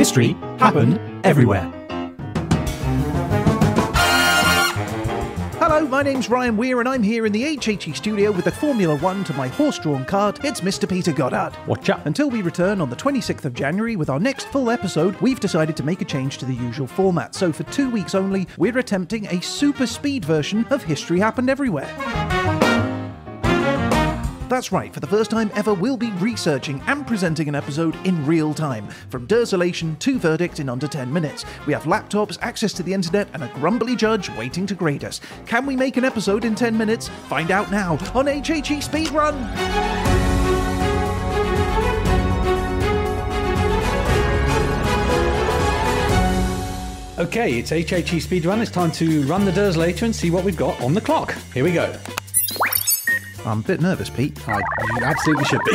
History happened everywhere. Hello, my name's Ryan Weir and I'm here in the HHE studio with the Formula 1 to my horse-drawn cart. It's Mr. Peter Goddard. Watch out. Until we return on the 26th of January with our next full episode, we've decided to make a change to the usual format. So for 2 weeks only, we're attempting a super speed version of History Happened Everywhere. That's right, for the first time ever, we'll be researching and presenting an episode in real time, from Derzolation to verdict in under 10 minutes. We have laptops, access to the internet, and a grumbly judge waiting to grade us. Can we make an episode in 10 minutes? Find out now on HHE Speedrun! Okay, it's HHE Speedrun. It's time to run the Derzolator and see what we've got on the clock. Here we go. I'm a bit nervous, Pete. You absolutely should be.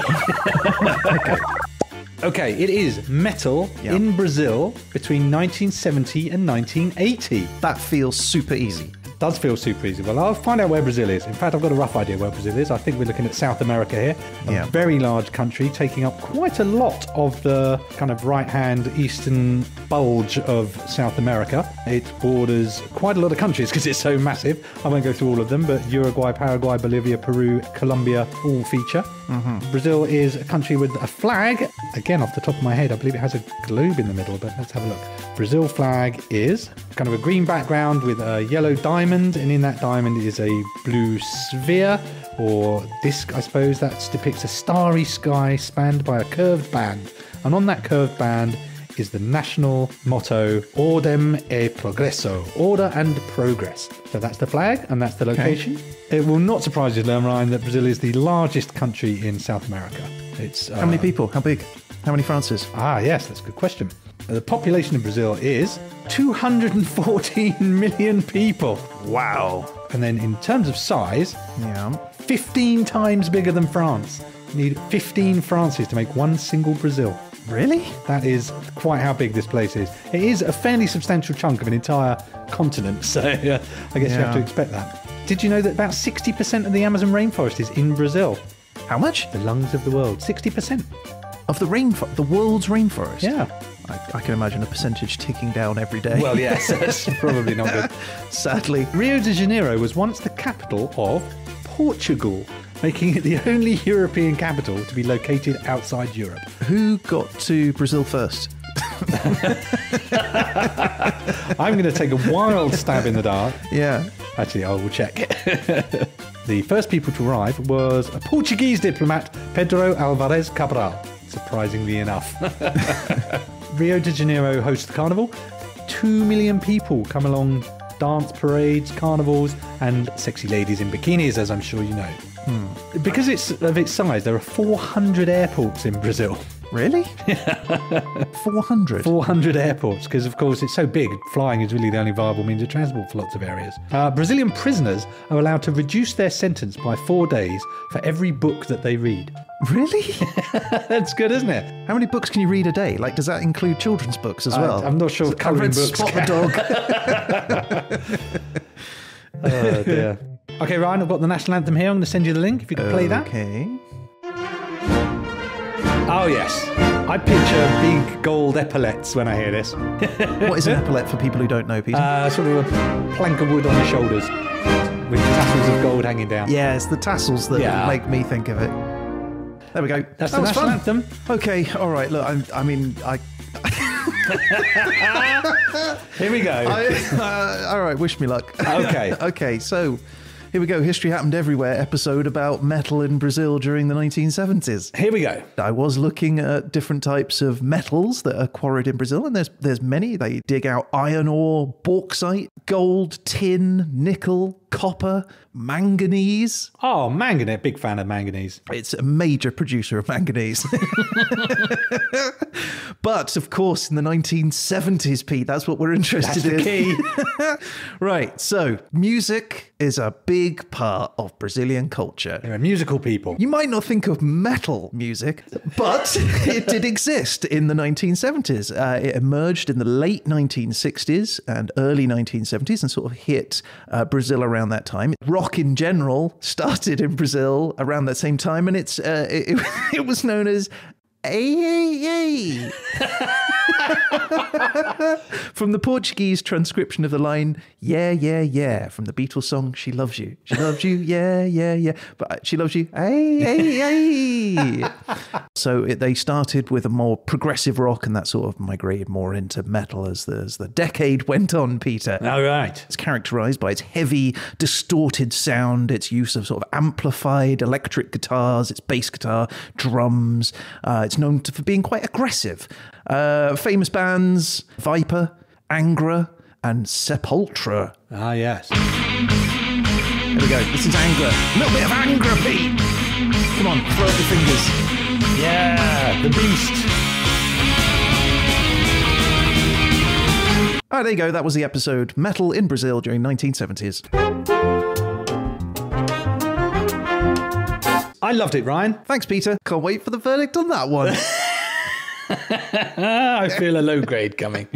Okay, it is metal in Brazil between 1970 and 1980. That feels super easy. Does feel super easy. Well, I'll find out where Brazil is. In fact, I've got a rough idea where Brazil is. I think we're looking at South America here. A very large country taking up quite a lot of the kind of right-hand eastern bulge of South America. It borders quite a lot of countries because it's so massive. I won't go through all of them, but Uruguay, Paraguay, Bolivia, Peru, Colombia all feature. Brazil is a country with a flag. Again, off the top of my head, I believe it has a globe in the middle, but let's have a look. Brazil flag is kind of a green background with a yellow diamond, and in that diamond is a blue sphere or disc, I suppose, that depicts a starry sky spanned by a curved band. And on that curved band is the national motto, Ordem e Progresso, order and progress. So that's the flag and that's the location. Okay. It will not surprise you to learn, Ryan, that Brazil is the largest country in South America. It's How many people? How big? How many Frances? Yes, that's a good question. The population of Brazil is 214 million people. Wow. And then in terms of size, 15 times bigger than France. You need 15 Frances to make one single Brazil. Really? That is quite how big this place is. It is a fairly substantial chunk of an entire continent, so I guess you have to expect that. Did you know that about 60% of the Amazon rainforest is in Brazil? How much? The lungs of the world. 60%. Of the the world's rainforest? Yeah. I can imagine a percentage ticking down every day. Well, yes, that's probably not good. Sadly. Rio de Janeiro was once the capital of Portugal, making it the only European capital to be located outside Europe. Who got to Brazil first? I'm going to take a wild stab in the dark. Yeah. Actually, I will check. The first people to arrive was a Portuguese diplomat, Pedro Álvares Cabral, surprisingly enough. Rio de Janeiro hosts the carnival. 2 million people come along, dance parades, carnivals, and sexy ladies in bikinis, as I'm sure you know. Because of its size, there are 400 airports in Brazil. Really? 400? 400 airports, because of course it's so big, flying is really the only viable means of transport for lots of areas. Brazilian prisoners are allowed to reduce their sentence by 4 days for every book that they read. Really? That's good, isn't it? How many books can you read a day? Like, does that include children's books as well? I'm not sure. Colouring books. Spot the dog. Oh dear. Okay, Ryan, I've got the national anthem here. I'm going to send you the link if you can play that. Okay. Oh, yes. I picture big gold epaulets when I hear this. What is an epaulette for people who don't know, Peter? Sort of a plank of wood on the shoulders with tassels of gold hanging down. Yeah, it's the tassels that make me think of it. There we go. That's the national anthem. Okay, all right. Look, I mean, Here we go. All right, wish me luck. Okay. Okay, so here we go. History Happened Everywhere episode about metal in Brazil during the 1970s. Here we go. I was looking at different types of metals that are quarried in Brazil, and there's many. They dig out iron ore, bauxite, gold, tin, nickel, copper, manganese. Oh, manganese. Big fan of manganese. It's a major producer of manganese. But, of course, in the 1970s, Pete, that's what we're interested in. That's the key. Right, so music is a big part of Brazilian culture. They're a musical people. You might not think of metal music, but it did exist in the 1970s. It emerged in the late 1960s and early 1970s and sort of hit Brazil around that time. Rock in general started in Brazil around that same time, and it was known as HHE. From the Portuguese transcription of the line, yeah, yeah, yeah, from the Beatles song, She Loves You. She loves you, yeah, yeah, yeah. But she loves you, hey, hey, hey. So they started with a more progressive rock, and that sort of migrated more into metal as the decade went on, Peter. All right. It's characterized by its heavy, distorted sound, its use of sort of amplified electric guitars, its bass guitar, drums. It's known for being quite aggressive. Famous bands, Viper, Angra, and Sepultura. Ah, yes. Here we go. This is Angra. A little bit of Angra, Pete. Come on, throw up your fingers. Yeah, the beast. Ah, there you go. That was the episode Metal in Brazil during 1970s. I loved it, Ryan. Thanks, Peter. Can't wait for the verdict on that one. I feel a low grade coming.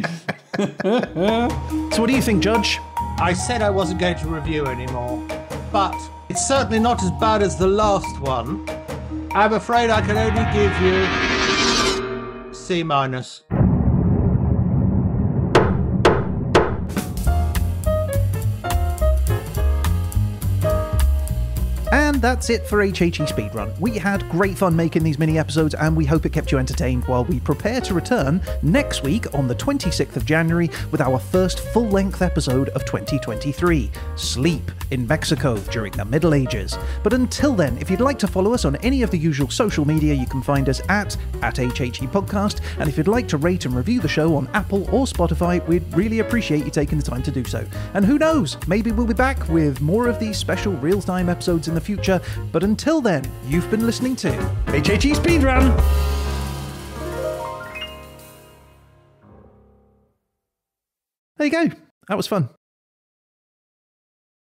So what do you think, Judge? I said I wasn't going to review anymore, but it's certainly not as bad as the last one. I'm afraid I can only give you C-. And that's it for HHE Speedrun. We had great fun making these mini episodes, and we hope it kept you entertained while we prepare to return next week on the 26th of January with our first full-length episode of 2023, Sleep in Mexico during the Middle Ages. But until then, if you'd like to follow us on any of the usual social media, you can find us at HHE Podcast, and if you'd like to rate and review the show on Apple or Spotify, we'd really appreciate you taking the time to do so. And who knows, maybe we'll be back with more of these special real-time episodes in the future, but until then, you've been listening to HHE Speedrun! There you go. That was fun.